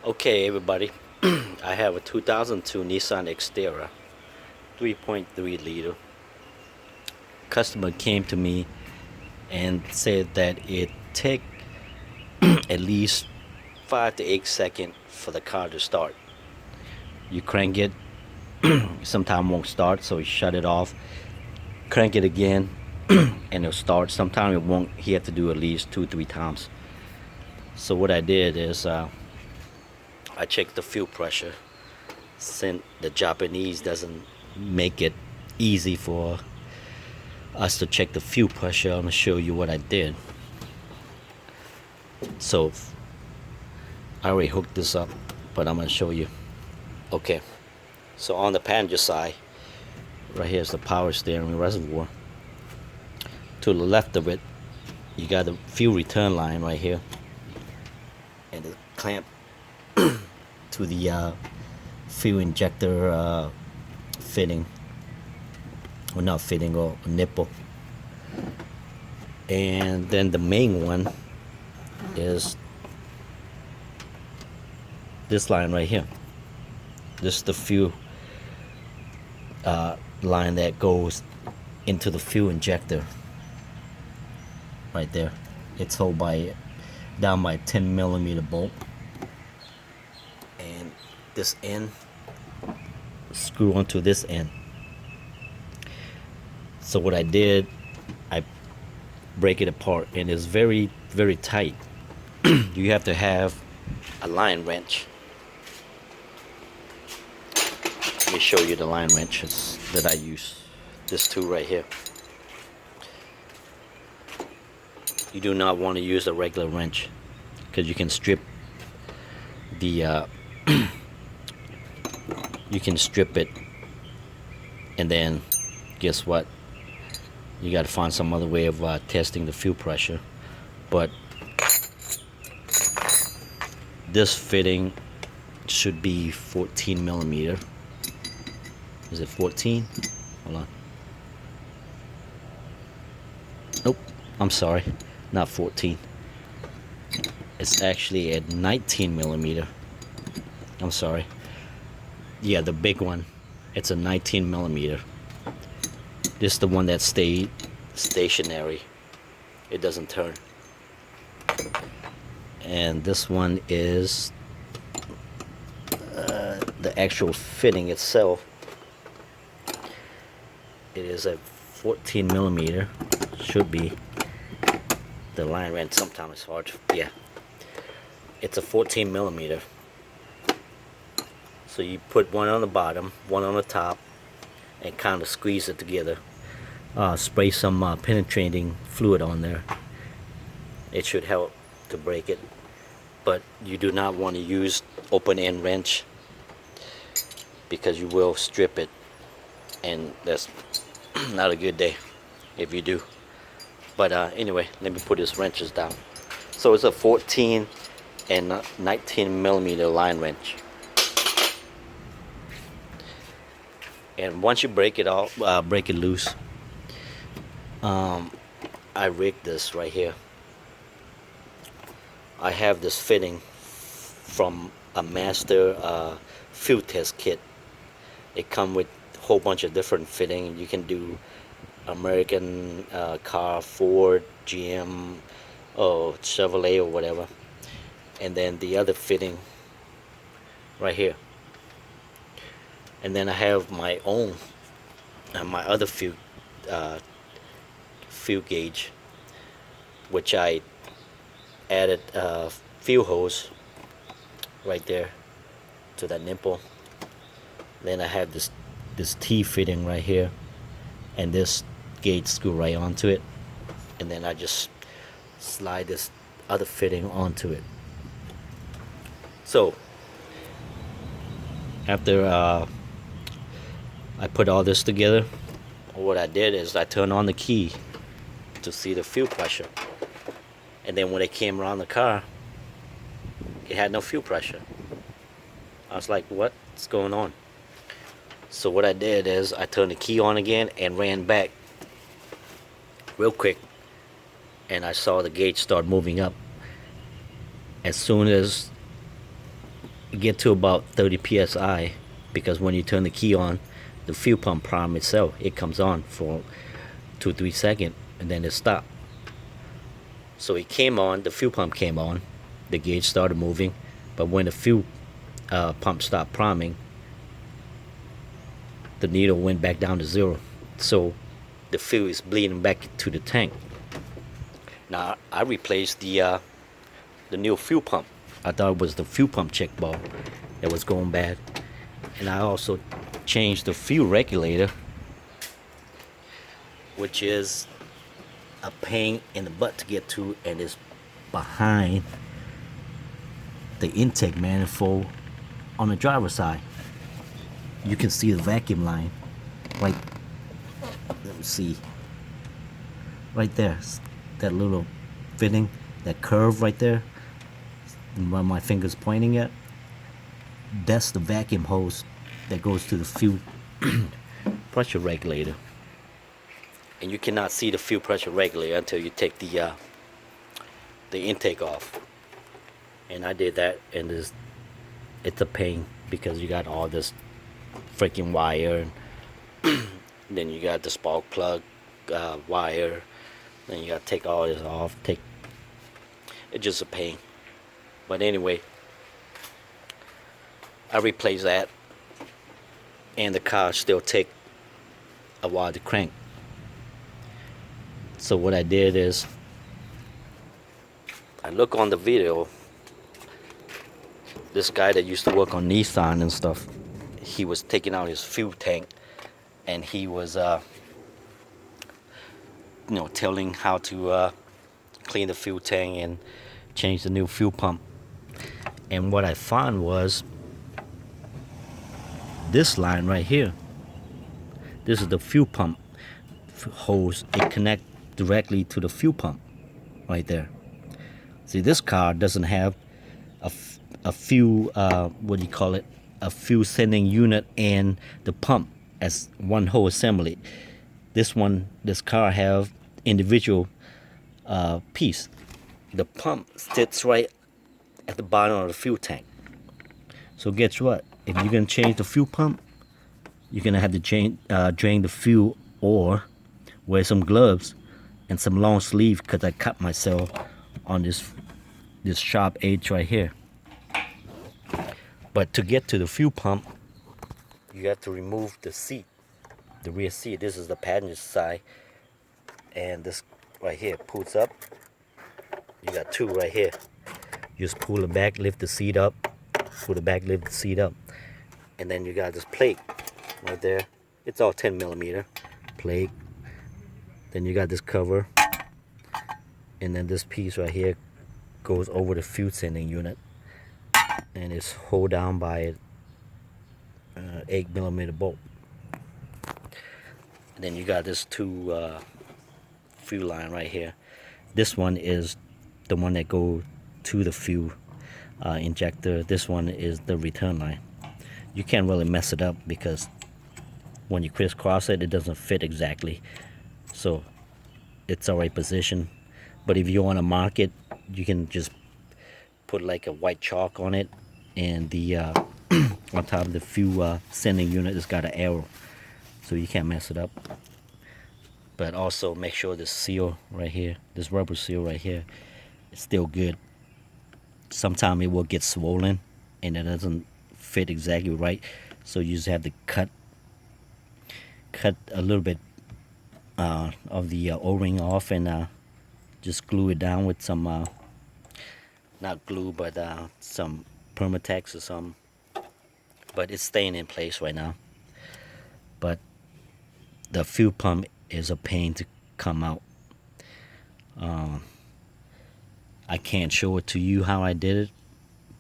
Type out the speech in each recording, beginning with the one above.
Okay, everybody, I have a 2002 Nissan Exterra 3.3 liter. Customer came to me and said that it take at least 5 to 8 seconds for the car to start. You crank it, sometime won't start, so he shut it off. Crank it again, and it'll start. Sometimes it won't. He had to do at least 2-3 times. So what I did is I checked the fuel pressure. Since the Japanese doesn't make it easy for us to check the fuel pressure, I'm gonna show you what I did. So I already hooked this up, but I'm gonna show you. Okay, so on the passenger side, right here is the power steering reservoir. To the left of it, you got the fuel return line right here, and the clamp to the fuel injector fitting, or not fitting, or nipple. And then the main one is this line right here. This is the fuel line that goes into the fuel injector right there. It's held down by a 10mm bolt, and this end screw onto this end. So what I did, I break it apart, and it's very, very tight. You have to have a line wrench. Let me show you the line wrenches that I use. This two right here. You do not want to use a regular wrench, because you can strip the you can strip it, and then guess what? You got to find some other way of testing the fuel pressure. But this fitting should be 14mm. Is it 14? Hold on. Nope, I'm sorry, not 14. It's actually at 19mm. I'm sorry. Yeah, the big one. It's a 19mm. This is the one that stayed stationary. It doesn't turn. And this one is the actual fitting itself. It is a 14mm. Should be. The line wrench sometimes it's hard to, yeah. It's a 14mm. So you put one on the bottom, one on the top, and kind of squeeze it together. Spray some penetrating fluid on there. It should help to break it. But you do not want to use open end wrench, because you will strip it, and that's not a good day if you do. But anyway, let me put these wrenches down. So it's a 14 and 19mm line wrench. And once you break it off, break it loose, I rigged this right here. I have this fitting from a master fuel test kit. It comes with a whole bunch of different fitting. You can do American car, Ford, GM, Chevrolet, or whatever. And then the other fitting right here. And then I have my own and my other fuel gauge, which I added fuel hose right there to that nipple. Then I have this T fitting right here, and this gauge screw right onto it, and then I just slide this other fitting onto it. So after I put all this together, what I did is I turned on the key to see the fuel pressure, and then when it came around the car, it had no fuel pressure. I was like, what's going on? So what I did is I turned the key on again and ran back real quick, and I saw the gauge start moving up. As soon as get to about 30 psi, because when you turn the key on, the fuel pump prime itself, it comes on for 2-3 seconds and then it stops. So it came on, the fuel pump came on, the gauge started moving, but when the fuel pump stopped priming, the needle went back down to 0. So the fuel is bleeding back to the tank. Now I replaced the new fuel pump. I thought it was the fuel pump check ball that was going bad, and I also changed the fuel regulator, which is a pain in the butt to get to, and is behind the intake manifold on the driver's side. You can see the vacuum line, like, let me see, right there, that little fitting, that curve right there, and where my finger's pointing at, that's the vacuum hose that goes to the fuel pressure regulator. And you cannot see the fuel pressure regulator until you take the intake off. And I did that, and it's a pain because you got all this freaking wire, and then you got the spark plug wire, then you got to take all this off. It's just a pain. But anyway, I replaced that, and the car still take a while to crank. So what I did is, I look on the video, this guy that used to work on Nissan and stuff, he was taking out his fuel tank, and he was telling how to clean the fuel tank and change the new fuel pump. And what I found was this line right here. This is the fuel pump hose. It connects directly to the fuel pump right there. See, this car doesn't have a fuel, what do you call it? A fuel sending unit and the pump as one whole assembly. This car have individual piece. The pump sits right at the bottom of the fuel tank. So guess what? If you're gonna change the fuel pump, you're gonna have to drain the fuel, or wear some gloves and some long sleeve, because I cut myself on this sharp edge right here. But to get to the fuel pump, you have to remove the seat, the rear seat. This is the passenger side, and this right here pulls up. You got two right here. You just pull it back, lift the seat up, pull it back, lift the seat up, and then you got this plate right there. It's all 10 millimeter plate. Then you got this cover, and then this piece right here goes over the fuel sending unit, and it's held down by an 8 millimeter bolt. And then you got this two fuel line right here. This one is the one that goes to the fuel injector. This one is the return line. You can't really mess it up, because when you crisscross it, it doesn't fit exactly. So it's alright position. But if you want to mark it, you can just put like a white chalk on it, and the on top of the fuel sending unit, it's got an arrow, so you can't mess it up. But also make sure this seal right here, this rubber seal right here, is still good. Sometimes it will get swollen and it doesn't fit exactly right, so you just have to cut a little bit of the O-ring off, and just glue it down with some not glue, but some Permatex or something. But it's staying in place right now. But the fuel pump is a pain to come out. I can't show it to you how I did it,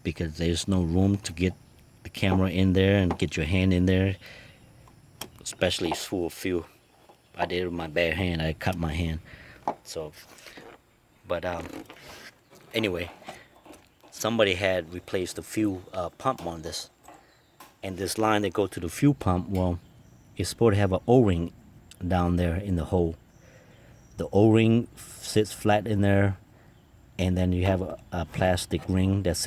because there's no room to get the camera in there and get your hand in there, especially it's full of fuel. I did it with my bare hand. I cut my hand. So, but anyway, somebody had replaced the fuel pump on this, and this line that goes to the fuel pump, well, it's supposed to have an O-ring down there in the hole. The O-ring sits flat in there, and then you have a plastic ring that's